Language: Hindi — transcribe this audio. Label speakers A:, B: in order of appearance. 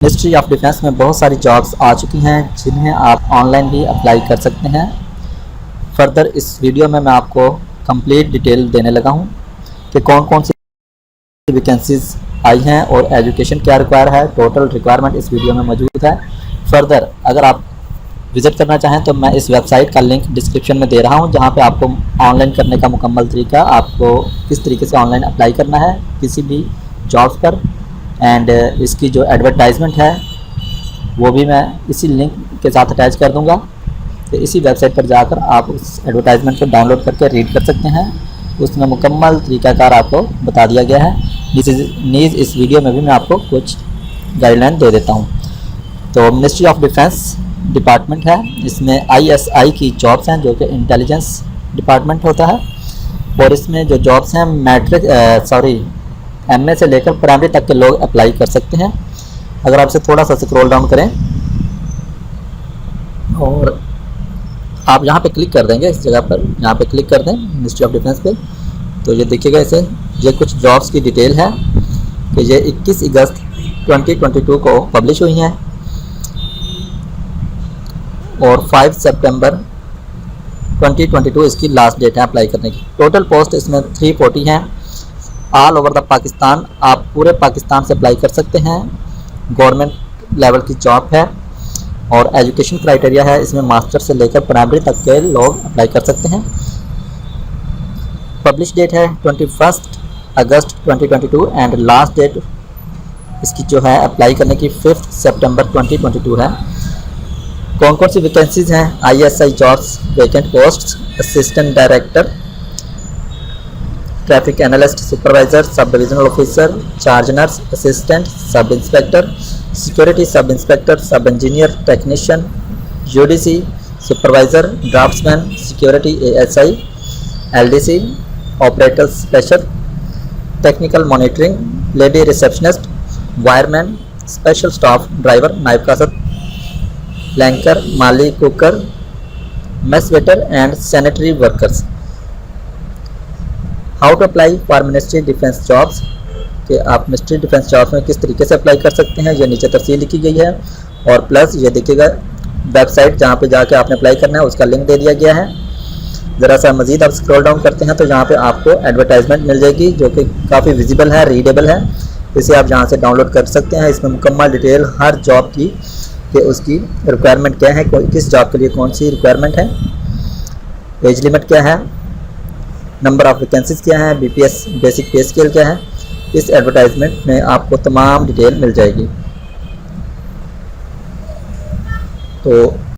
A: मिनिस्ट्री ऑफ डिफेंस में बहुत सारी जॉब्स आ चुकी हैं जिन्हें आप ऑनलाइन भी अप्लाई कर सकते हैं। फर्दर इस वीडियो में मैं आपको कंप्लीट डिटेल देने लगा हूं कि कौन कौन सी वैकेंसीज आई हैं और एजुकेशन क्या रिक्वायर है। टोटल रिक्वायरमेंट इस वीडियो में मौजूद है। फर्दर अगर आप विज़िट करना चाहें तो मैं इस वेबसाइट का लिंक डिस्क्रिप्शन में दे रहा हूं, जहां पे आपको ऑनलाइन करने का मुकम्मल तरीका, आपको किस तरीके से ऑनलाइन अप्लाई करना है किसी भी जॉब्स पर, एंड इसकी जो एडवर्टाइजमेंट है वो भी मैं इसी लिंक के साथ अटैच कर दूंगा। तो इसी वेबसाइट पर जाकर आप उस एडवर्टाइजमेंट को डाउनलोड करके रीड कर सकते हैं। उसमें मुकम्मल तरीक़ाकार आपको बता दिया गया है। नीज़ इस वीडियो में भी मैं आपको कुछ गाइडलाइन दे देता हूँ। तो मिनिस्ट्री ऑफ डिफेंस डिपार्टमेंट है, इसमें ISI की जॉब्स हैं जो कि इंटेलिजेंस डिपार्टमेंट होता है, और इसमें जो जॉब्स हैं MA से लेकर प्राइमरी तक के लोग अप्लाई कर सकते हैं। अगर आप इसे थोड़ा सा स्क्रॉल डाउन करें और आप यहाँ पे क्लिक कर देंगे, इस जगह पर यहाँ पे क्लिक कर दें मिनिस्ट्री ऑफ डिफेंस पे, तो ये देखिएगा इसे ये कुछ जॉब्स की डिटेल है कि ये 21 अगस्त 2022 को पब्लिश हुई हैं और 5 सितंबर 2022 इसकी लास्ट डेट है अप्लाई करने की। टोटल पोस्ट इसमें 340 हैं। ऑल ओवर द पाकिस्तान, आप पूरे पाकिस्तान से अप्लाई कर सकते हैं। गवर्नमेंट लेवल की जॉब है और एजुकेशन क्राइटेरिया है, इसमें मास्टर से लेकर प्राइमरी तक के लोग अप्लाई कर सकते हैं। पब्लिश डेट है 21 अगस्त 2022 एंड लास्ट डेट इसकी जो है अप्लाई करने की 5 सितंबर 2022 है। कौन कौन सी वैकेंसीज हैं? ISI jobs vacant post: assistant director, traffic analyst, supervisor, sub divisional officer, charge nurse, assistant, sub inspector, security sub inspector, sub engineer, technician, UDC supervisor, draftsman, security ASI, LDC, operator special, technical monitoring, lady receptionist, wireman, special staff driver, नायब कासर, लैंकर, माली, कुकर, mess waiter and sanitary workers. How to apply for ministry defence jobs, कि आप मिनिस्ट्री डिफेंस जॉब्स में किस तरीके से अप्लाई कर सकते हैं, ये नीचे तफसील लिखी गई है। और प्लस ये देखिएगा वेबसाइट जहाँ पे जाके आपने अप्लाई करना है उसका लिंक दे दिया गया है। ज़रा सा मज़ीद आप स्क्रॉल डाउन करते हैं तो यहाँ पे आपको एडवर्टाइजमेंट मिल जाएगी जो कि काफ़ी विजिबल है, रीडेबल है। इसे आप यहाँ से डाउनलोड कर सकते हैं। इसमें मुकम्मल डिटेल हर जॉब की कि उसकी रिक्वायरमेंट क्या है, किस जॉब के लिए कौन सी रिक्वायरमेंट है, एज लिमिट क्या है, नंबर ऑफ वैकेंसीज क्या है, BPS बेसिक पे स्केल क्या है, इस एडवर्टाइजमेंट में आपको तमाम डिटेल मिल जाएगी। तो